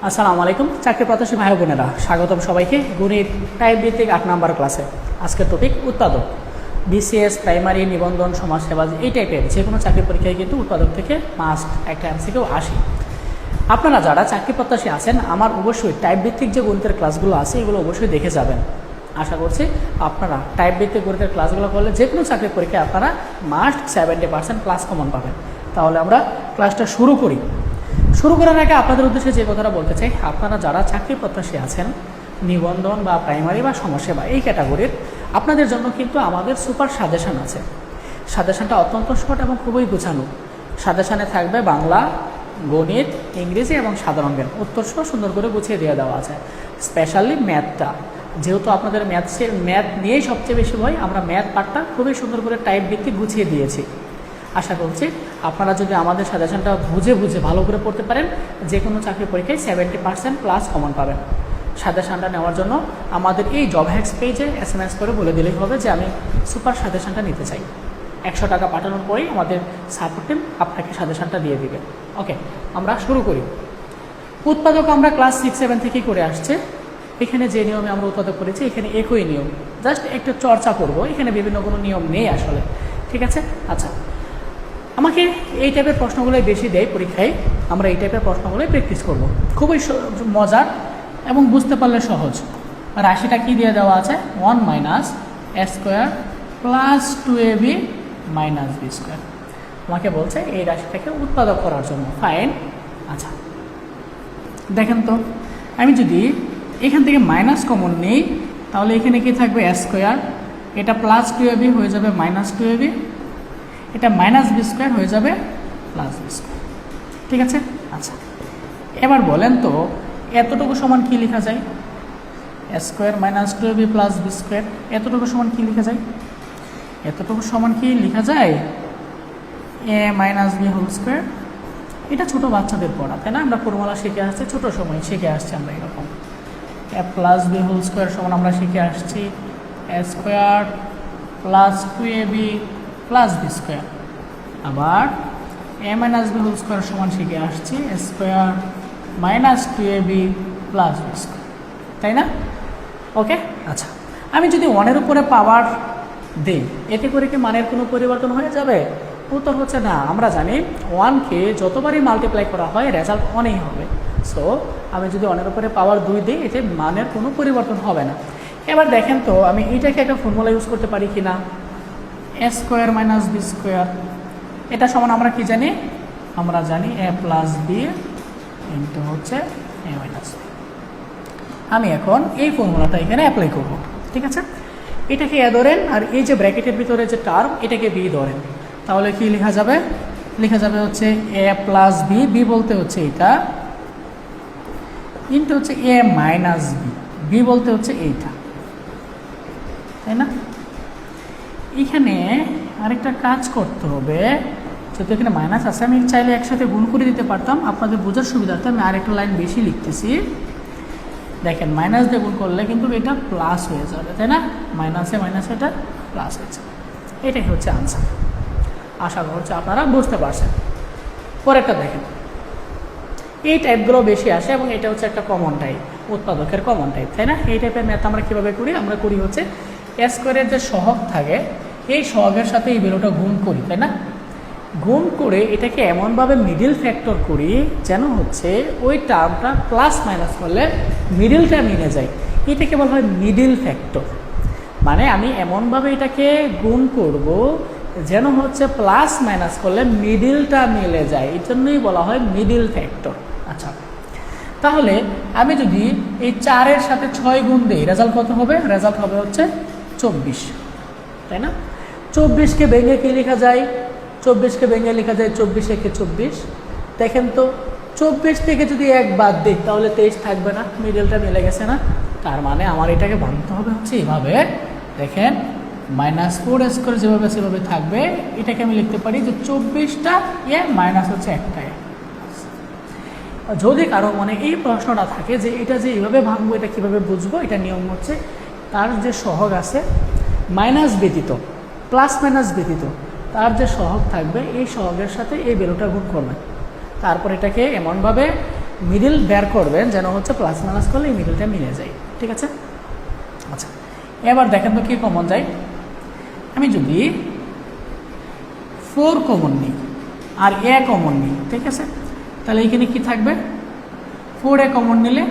আসসালামু আলাইকুম চাকরি প্রত্যাশী ভাই বোনেরা, স্বাগতম সবাইকে গণিত টাইপ ভিত্তিক 8 নম্বর ক্লাসে। আজকের টপিক উৎপাদক। বিসিএস, প্রাইমারি, নিবন্ধন, সমাজসেবা এই টাইপের যে কোনো চাকরি পরীক্ষায় কিন্তু উৎপাদক থেকে মাস্ট একটা এমসিকিউ আসে। আপনারা যারা চাকরি প্রত্যাশী আছেন, আমার অবশ্যই টাইপ ভিত্তিক যে গণিতের ক্লাসগুলো আছে এগুলো অবশ্যই দেখে যাবেন। আশা করছি আপনারা টাইপ ভিত্তিক গণিতের ক্লাসগুলো করলে যে কোনো চাকরি পরীক্ষায় আপনারা মাস্ট 70% ক্লাস কমন পাবেন। তাহলে আমরা ক্লাসটা শুরু করি। শুরু করার আগে আপনাদের উদ্দেশ্যে যে কথাটা বলতে চাই, আপনারা যারা চাকরি প্রত্যাশী আছেন, নিবন্ধন বা প্রাইমারি বা সমাজসেবা এই ক্যাটাগরির, আপনাদের জন্য কিন্তু আমাদের সুপার সাজেশন আছে। সাজেশনটা অত্যন্ত শর্ট এবং খুবই গুছানো। সাজেশনে থাকবে বাংলা, গণিত, ইংরেজি এবং সাধারণ জ্ঞান, উত্তর সহ সুন্দর করে গুছিয়ে দিয়ে দেওয়া আছে। স্পেশালি ম্যাথটা, যেহেতু আপনাদের ম্যাথ নিয়েই সবচেয়ে বেশি ভয়, আমরা ম্যাথ পার্টটা খুবই সুন্দর করে টাইপ ভিত্তিক গুছিয়ে দিয়েছি। আশা করছি আপনারা যদি আমাদের সাজেশনটা বুঝে ভালো করে পড়তে পারেন, যে কোনো চাকরি পরীক্ষায় 70% প্লাস কমন পাবেন। সাজেশনটা নেওয়ার জন্য আমাদের এই জব হ্যাক্স পেজে SMS করে বলে দিলেই হবে যে আমি সুপার সাজেশনটা নিতে চাই। 100 টাকা পাঠানোর পরেই আমাদের সাপোর্ট টিম আপনাকে সাজেশনটা দিয়ে দিবে। ওকে, আমরা শুরু করি। উৎপাদক আমরা ক্লাস 6-7 থেকেই করে আসছে। এখানে যে নিয়মে আমরা উৎপাদক করেছি এখানে একই নিয়ম, জাস্ট একটু চর্চা করব। এখানে বিভিন্ন কোনো নিয়ম নেই আসলে, ঠিক আছে? আচ্ছা, আমাকে এই টাইপের প্রশ্নগুলোই বেশি দেয় পরীক্ষায়, আমরা এই টাইপের প্রশ্নগুলোই প্র্যাকটিস করব। খুবই মজার এবং বুঝতে পারলে সহজ। রাশিটা কি দিয়ে দেওয়া আছে? 1 - a square plus 2ab minus b square. আমাকে বলছে এই রাশিটাকে উৎপাদক করার জন্য। ফাইন। আচ্ছা, দেখেন তো, আমি যদি এখান থেকে মাইনাস কমন নেই তাহলে এখানে কি থাকবে? a স্কোয়ার, এটা প্লাস 2ab হয়ে যাবে মাইনাস 2ab, এটা মাইনাস বি স্কোয়ার হয়ে যাবে প্লাস বি স্কোয়ার, ঠিক আছে? আচ্ছা, এবার বলেন তো এতটুকু সমান কি লেখা যায়? a square minus 2ab plus b square, এতটুকু সমান কি লেখা যায়? এতটুকু সমান কি লেখা যায়? a minus b whole square. এটা ছোটো বাচ্চাদের পড়া, তাই না? আমরা ফর্মুলা শিখে আসছি, ছোটো সময় শিখে আসছি আমরা এরকম। a plus b whole square সমান আমরা শিখে আসছি a square plus 2ab plus b square. আবার a minus b whole square সমান শিখে আসছি a square minus 2ab plus b square, তাই না? ওকে, আচ্ছা, আমি যদি 1-এর উপরে পাওয়ার দিই, এতে করে কি মানের কোনো পরিবর্তন হয়ে যাবে? উত্তর হচ্ছে না। আমরা জানি 1কে যতবারই মাল্টিপ্লাই করা হয় রেজাল্ট 1-ই হবে। সো আমি যদি 1-এর উপরে পাওয়ার 2 দিই, এতে মানের কোনো পরিবর্তন হবে না। এবার দেখেন তো আমি এইটাকে একটা ফর্মুলা ইউজ করতে পারি কি না? a square minus b square, এটা সমান আমরা কি জানি? আমরা জানি a প্লাস বি ইন্টু হচ্ছে a মাইনাস বি। আমি এখন এই ফর্মুলাটা এখানে অ্যাপ্লাই করব, ঠিক আছে? এটাকে a ধরেন, আর এই যে ব্র্যাকেটের ভিতরে যে টার্ম এটাকে b ধরেন। তাহলে কি লেখা যাবে? লেখা যাবে হচ্ছে a প্লাস বি, বি বলতে হচ্ছে এটা, ইন্টু হচ্ছে a মাইনাস বি, বি বলতে হচ্ছে এইটা, তাই না? এখানে আরেকটা কাজ করতে হবে, যেহেতু এখানে মাইনাস আছে, আমি চাইলে একসাথে গুণ করে দিতে পারতাম। আপনাদের বোঝার সুবিধার্থে আমি আরেকটা লাইন বেশি লিখতেছি। দেখেন, মাইনাস দিয়ে গুণ করলে কিন্তু এটা প্লাস হয়ে যাবে, তাই না? মাইনাসে মাইনাসে এটা প্লাস হয়ে যাবে। এটাই হচ্ছে আনসার। আশা করছি আপনারা বুঝতে পারছেন। পরেরটা দেখেন, এই টাইপগুলো বেশি আসে এবং এটা হচ্ছে একটা কমন টাইপ, উৎপাদকের কমন টাইপ, তাই না? এই টাইপের ম্যাথ আমরা কীভাবে করি? আমরা করি হচ্ছে a স্কোয়ারের যে সহগ থাকে এই সহগের সাথে এই ভ্যালুটা গুণ করি, তাই না? গুণ করে এটাকে এমনভাবে মিডিল ফ্যাক্টর করি যেন হচ্ছে ওই টার্মটা প্লাস মাইনাস করলে মিডিলটা মিলে যায়। এটাকে বলা হয় মিডিল ফ্যাক্টর। মানে আমি এমনভাবে এটাকে গুণ করব যেন হচ্ছে প্লাস মাইনাস করলে মিডিলটা মিলে যায়, এই জন্যই বলা হয় মিডিল ফ্যাক্টর। আচ্ছা, তাহলে আমি যদি এই 4-এর সাথে 6 গুণ দিই, রেজাল্ট কত হবে? রেজাল্ট হবে হচ্ছে 24, তাই না? 24কে ভেঙে কি লেখা যায়? 24কে ভেঙে লেখা যায় 24 একে 24। দেখেন তো, 24 থেকে যদি 1 বাদ দিই তাহলে 23 থাকবে না, মিডলটা মিলে গেছে না? তার মানে আমার এটাকে ভাঙতে হবে হচ্ছে এভাবে। দেখেন, -4 স্কোয়ার যেভাবে সেভাবে থাকবে, এটাকে আমি লিখতে পারি যে 24টা এ মাইনাস হচ্ছে 1টা এ। যদি কারো মনে এই প্রশ্নটা থাকে যে এটা যে এইভাবে ভাঙবো, এটা কীভাবে বুঝবো? এটা নিয়ম হচ্ছে তার যে সহগ আছে মাইনাস ব্যতীত, প্লাস মাইনাস ব্যতীত, তার যে সহগ থাকবে এই সহগের সাথে এই ভ্যালুটা গুণ করবেন। তারপর এটাকে এমনভাবে মিডিল বের করবেন যেন হচ্ছে প্লাস মাইনাস করলে এই মিডিলটা মিলে যায়, ঠিক আছে। আচ্ছা, এবার দেখেন তো কি কমন যায়। আমি যদি 4 কমন নিই আর এ কমন নিই, ঠিক আছে, তাহলে এখানে কি থাকবে, 4 কমন নিলে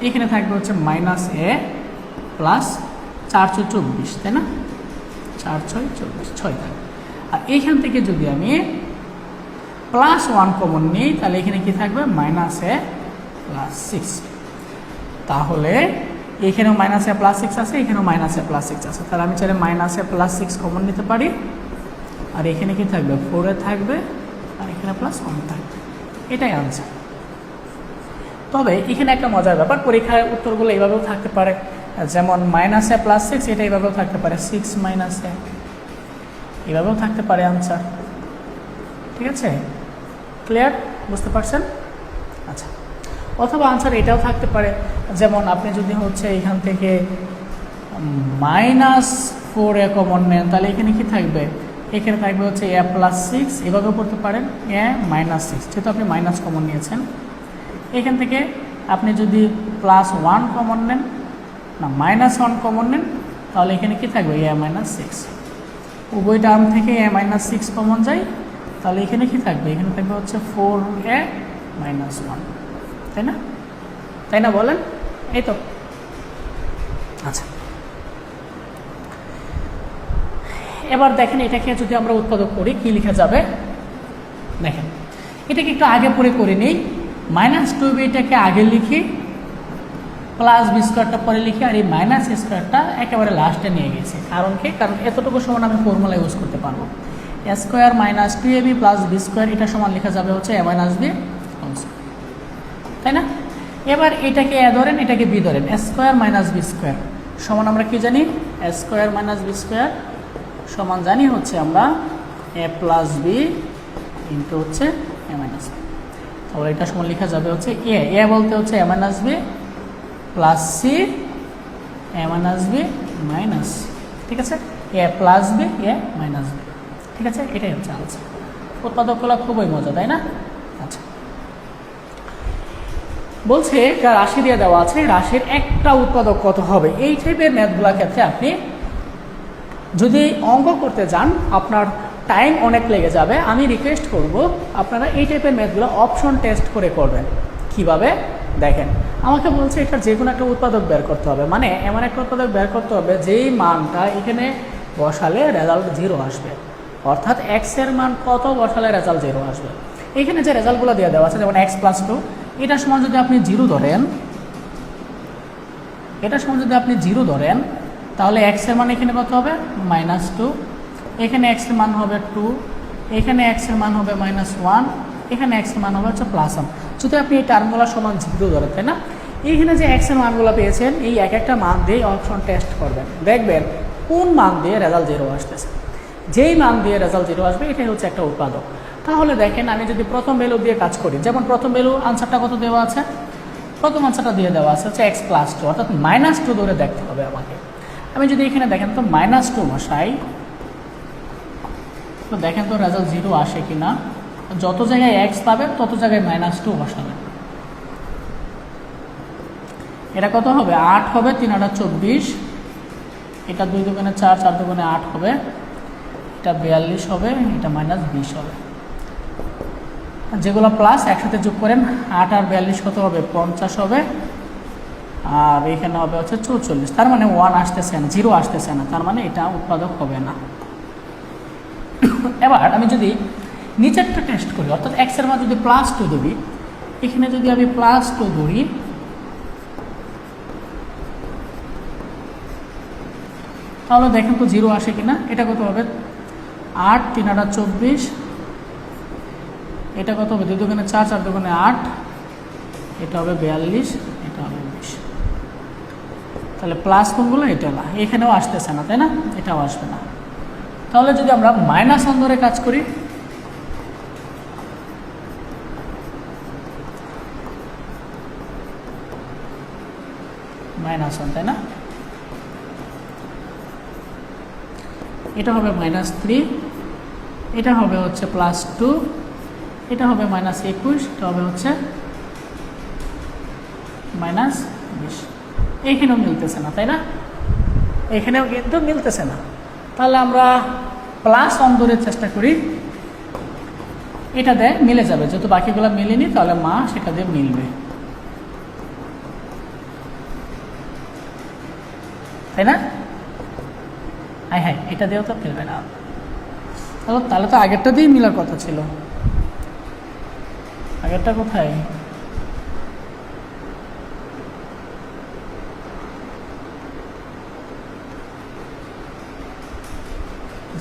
এখানে থাকবে হচ্ছে মাইনাস এ প্লাস 4 × 24, তাই না, 4 × 6 = 24, 6 থাকবে। আর এইখান থেকে যদি আমি +1 কমন নিই তাহলে এখানে কি থাকবে, মাইনাস এ প্লাস 6। তাহলে এখানেও মাইনাস এ প্লাস 6 আছে, এখানেও মাইনাস এ প্লাস 6 আছে, তাহলে আমি চাইলে মাইনাস এ প্লাস 6 কমন নিতে পারি। আর এখানে কি থাকবে, 4 থাকবে, আর এখানে +1 থাকবে, এটাই আনসার। তবে এখানে একটা মজার ব্যাপার, পরীক্ষার উত্তরগুলো এইভাবেও থাকতে পারে, যেমন মাইনাস এ প্লাস 6, এটা এইভাবেও থাকতে পারে 6 - এ, এইভাবেও থাকতে পারে আনসার, ঠিক আছে। ক্লিয়ার, বুঝতে পারছেন? আচ্ছা, অথবা আনসার এটাও থাকতে পারে, যেমন আপনি যদি হচ্ছে এখান থেকে -4 কমন নেন তাহলে এখানে কি থাকবে, এখানে থাকবে হচ্ছে এ প্লাস 6, এভাবেও পড়তে পারেন এ -6, যেহেতু আপনি মাইনাস কমন নিয়েছেন। এখান থেকে আপনি যদি +1 কমন নেন, না -1 কমন নেন, তাহলে এখানে কি থাকবে, এ -6। উভয় টার্ম থেকে এ -6 কমন যায়, তাহলে এখানে কি থাকবে, এখানে থাকবে হচ্ছে 4a - 1, তাই না, তাই না বলেন, এই তো। আচ্ছা, এবার দেখেন এটাকে যদি আমরা উৎপাদক করি কি লেখা যাবে, দেখেন এটাকে একটু আগে পরে করে নিই। -2b এটাকে আগে লিখি, প্লাস বি স্কোয়ারটা পরে লিখি, আর এই মাইনাস স্কোয়ারটা একেবারে লাস্টে নিয়ে গেছি। কারণ কি, কারণ এতটুকু সমান আমি ফর্মুলা ইউজ করতে পারবো। a² - 2ab plus b square, এটা সমান লেখা যাবে হচ্ছে a - b, তাই না। এবার এটাকে এ ধরেন, এটাকে বি ধরেন, a² - b স্কোয়ার সমান আমরা কি জানি, a² - b স্কোয়ার সমান জানি হচ্ছে আমরা a প্লাস বি ইন্টু হচ্ছে a মাইনাস বি। তাহলে এটা সমান লেখা যাবে হচ্ছে এ বলতে হচ্ছে a minus b plus c a minus b minus, ঠিক আছে, a plus b a minus b, ঠিক আছে, এটাই হচ্ছে আনসার। উৎপাদকগুলো খুবই মজা, তাই না। আচ্ছা, বলছে একটা রাশি দিয়ে দেওয়া আছে, রাশির একটা উৎপাদক কত হবে। এই টাইপের ম্যাথগুলোর ক্ষেত্রে আপনি যদি অঙ্ক করতে যান আপনার টাইম অনেক লেগে যাবে। আমি রিকোয়েস্ট করব আপনারা এই টাইপের ম্যাথগুলো অপশন টেস্ট করে করবেন। কিভাবে দেখেন, আমাকে বলছে এটা যে কোনো একটা উৎপাদক বের করতে হবে, মানে এমন একটা উৎপাদক বের করতে হবে যেই মানটা এখানে বসালে রেজাল্ট 0 আসবে, অর্থাৎ এক্স এর মান কত বসালে রেজাল্ট 0 আসবে। এখানে যে রেজাল্টগুলো দিয়ে দেওয়া আছে, যেমন x + 2, এটার সমান যদি আপনি 0 ধরেন, এটার সমান যদি আপনি 0 ধরেন, তাহলে x এর মান এখানে কত হবে, -2, এখানে x এর মান হবে 2, এখানে x এর মান হবে -1, এখানে x এর মান হবে হচ্ছে +1। যদি আপনি এই টার্মগুলো সমান 0 ধরেন, তাই না, এইখানে যে x এর মানগুলো পেয়েছেন এই এক একটা মান দিয়ে অপশন টেস্ট করবেন, দেখবেন কোন মান দিয়ে রেজাল্ট 0 আসতেছে। যেই মান দিয়ে রেজাল্ট 0 আসবে এটাই হচ্ছে একটা উৎপাদক। তাহলে দেখেন আমি যদি প্রথম ভ্যালু দিয়ে কাজ করি, যেমন প্রথম ভ্যালু আনসারটা কত দেওয়া আছে, প্রথম আনসারটা দিয়ে দেওয়া আছে হচ্ছে x + 2, অর্থাৎ -2 ধরে দেখতে হবে আমাকে। আমি যদি এখানে দেখেন তো -2 বসাই, তো দেখেন তো রেজাল্ট 0 আসে কিনা। যত জায়গায় x পাবেন তত জায়গায় -2 বসাবেন। এটা কত হবে, 8 হবে, 3 × 8 = 24, এটা 2 × 2 = 4, 4 × 2 = 8 হবে, এটা 42 হবে, এটা -20 হবে। যেগুলো প্লাস একসাথে যোগ করেন, 8 আর 42 কত হবে, 50 হবে, আর এখানে হবে হচ্ছে 44। তার মানে 1 আসতেছে না, 0 আসতেছে না, তার মানে এটা উৎপাদক হবে না। এবার আমি যদি নিচেরটা টেস্ট করি, অর্থাৎ x এর মান যদি +2 ধরি, এখানে যদি আমি +2 ধরি, তাহলে দেখেন তো 0 আসে কিনা। এটা কত হবে, 8, 3 × 8 = 24, এটা কত হবে, 2 × 2 = 4, 4 × 2 = 8, এটা হবে 42, এটা হবে 20। তাহলে প্লাস কোনগুলো, এটা না, এখানেও আসতেছে না, তাই না, এটাও আসবে না। তাহলে যদি আমরা -1 ধরে কাজ করি, -1, তাই না, এটা হবে -3, এটা হবে হচ্ছে +2, এটা হবে -21, এটা হবে হচ্ছে -20। এইখানেও মিলতেছে না, তাই না? এখানেও কিন্তু মিলতেছে না। তাহলে আমরা প্লাস অন্তরের চেষ্টা করি, এটা দেয় মিলে যাবে, যেহেতু বাকিগুলো মিলেনি তাহলে মা সেটা দিয়ে মিলবে, তাই না? হ্যাঁ, এটা দিয়েও তো মিলবে না। তাহলে তো আগেরটা দিয়েই মিলার কথা ছিল। আগেরটা কোথায়?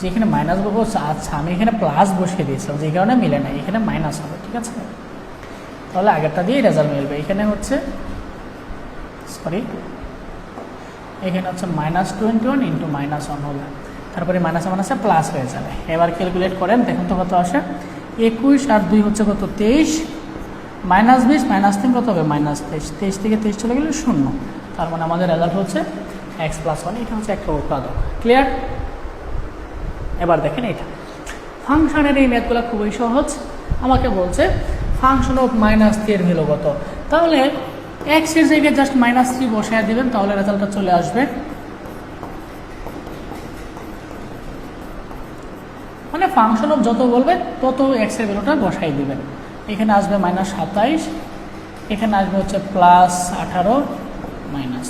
যেখানে মাইনাস বলবো, আচ্ছা আমি এখানে প্লাস বসিয়ে দিয়েছিলাম, যে কারণে মিলে না, এখানে মাইনাস হবে, ঠিক আছে? তাহলে আগেরটা দিয়েই রেজাল্ট মিলবে। এখানে হচ্ছে সরি, এখানে হচ্ছে -21 ইন্টু -1 হবে, তারপরে মাইনাসে মাইনাসে প্লাস হয়ে যাবে। এবার ক্যালকুলেট করেন, দেখুন তো কত আসে। 21 আর 2 হচ্ছে কত? 23, -20 -3 কত হবে? -23। 23 থেকে 23 চলে গেলে 0, তার মানে আমাদের রেজাল্ট হচ্ছে x+1। এটা হচ্ছে একটা উৎপাদক। ক্লিয়ার? এবার দেখেন এটা ফাংশনের এই ম্যাথগুলো খুবই সহজ। আমাকে বলছে ফাংশন অফ -3 এর ভ্যালু কত, তাহলে x এর জায়গায় জাস্ট -3 বসায় দেবেন, তাহলে রেজাল্টটা চলে আসবে। মানে ফাংশন অফ যত বলবে তত x এর ভ্যালুটা বসাই দিবেন। এখানে আসবে -27, এখানে আসবে হচ্ছে +18 -3,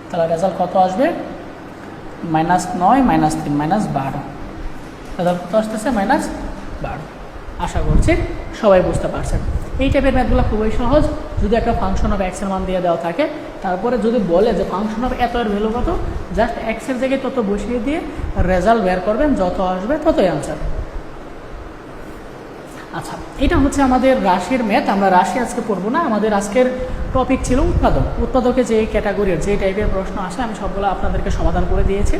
তাহলে রেজাল্ট কত আসবে? -9 -3 -12, রেজাল্ট কত আসতেছে? -12। আশা করছি সবাই বুঝতে পারছেন। এই টাইপের ম্যাথগুলো খুবই সহজ। যদি একটা ফাংশন অফ এক্সের মান দিয়ে দেওয়া থাকে, তারপরে যদি বলে যে ফাংশন অফ এত এর ভ্যালু কত, জাস্ট এক্সের জায়গায় তত বসিয়ে দিয়ে রেজাল্ট বের করবেন, যত আসবে ততই আনসার। আচ্ছা, এটা হচ্ছে আমাদের রাশির ম্যাথ। আমরা রাশি আজকে পড়বো না, আমাদের আজকের টপিক ছিল উৎপাদক। উৎপাদকে যে ক্যাটাগরির যে টাইপের প্রশ্ন আসে আমি সবগুলো আপনাদেরকে সমাধান করে দিয়েছি।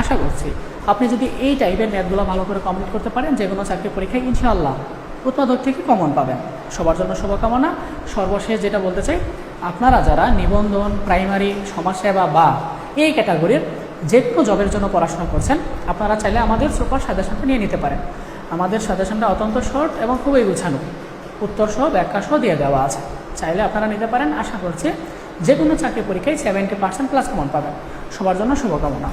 আশা করছি আপনি যদি এই টাইপের ম্যাথগুলো ভালো করে কমপ্লিট করতে পারেন, যে কোনো চাকরি পরীক্ষায় ইনশাআল্লাহ উৎপাদক থেকে কমন পাবেন। সবার জন্য শুভকামনা। সর্বশেষ যেটা বলতে চাই, আপনারা যারা নিবন্ধন, প্রাইমারি, সমাজসেবা বা এই ক্যাটাগরির যে কোনো জবের জন্য পড়াশোনা করছেন, আপনারা চাইলে আমাদের সুপার সাজেশনটা নিয়ে নিতে পারেন। আমাদের সাজেশনটা অত্যন্ত শর্ট এবং খুবই গুছানো, উত্তর সহ ব্যাখ্যা সহ দিয়ে দেওয়া আছে। চাইলে আপনারা নিতে পারেন। আশা করছি যে কোনো চাকরি পরীক্ষায় 70% প্লাস কমন পাবেন। সবার জন্য শুভকামনা।